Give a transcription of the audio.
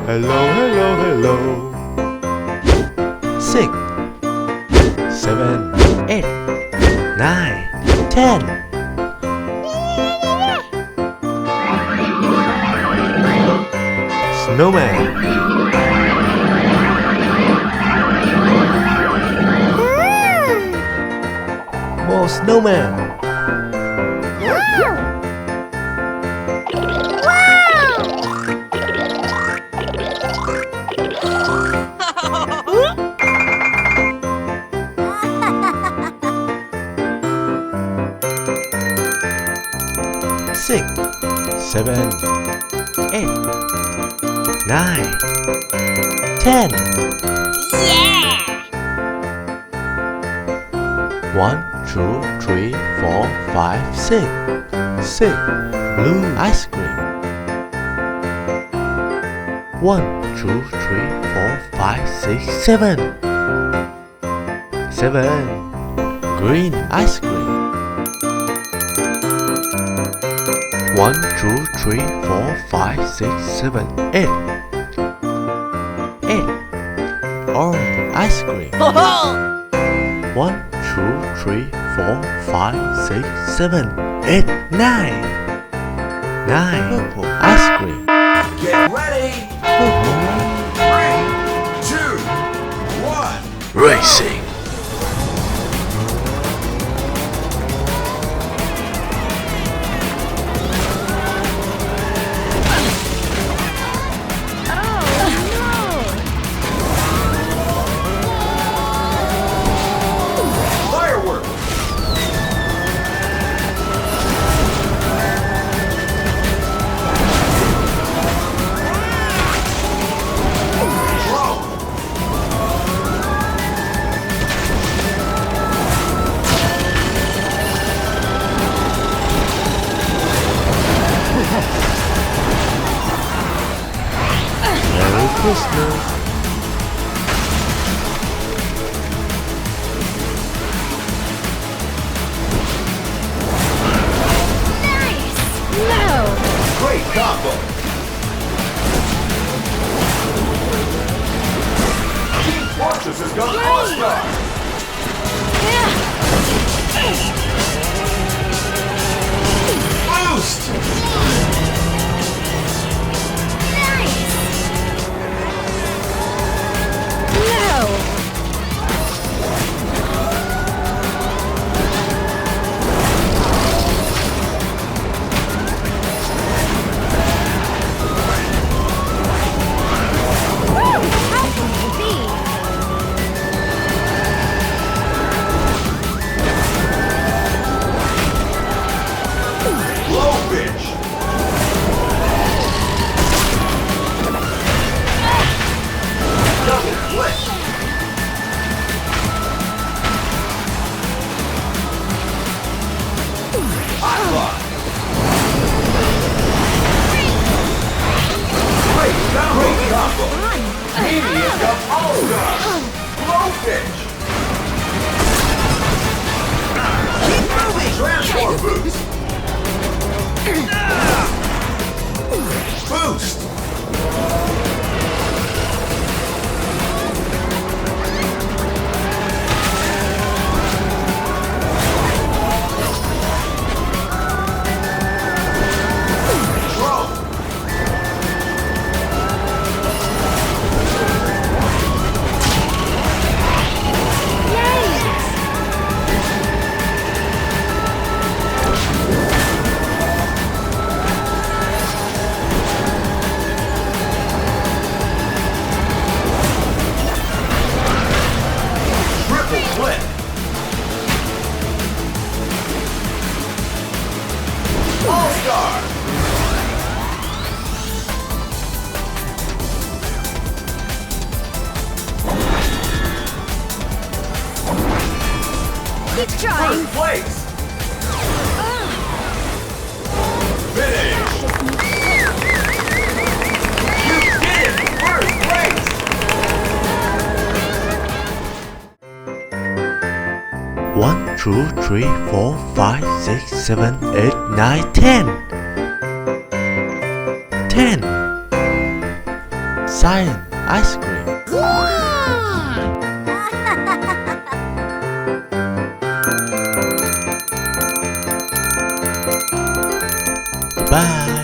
Hello, hello, hello. 6, 7, 8, 9, 10. Snowman. More snowman. 6, 7, 8, 9, 10. Yeah! 1, 2, 3, 4, 5, 6. 6. Blue ice cream. 1, 2, 3, 4, 5, 6, 7. 7. Green ice cream. 1, 2, 3, 4, 5, 6, 7, 8. 8. Orange ice cream. 1, 2, 3, 4, 5, 6, 7, 8, 9. 9. Purple ice cream. Get ready! 3, 2, 1. Racing. Fireworks! Drone! Merry Christmas. Great combo! Team Fortress has gone all-star! Boost! Low pitch! Double flip! Hot rod! Great combo! Medium come all-star! Low pitch! Keep moving! Transform boost! Boost! Drone! Triple flip! All-star! Keep trying. First place! Finish! You did it! First place! 1, 2, 3, 4, 5, 6, 7, 8, 9, 10. 10. Cyan ice cream. Bye.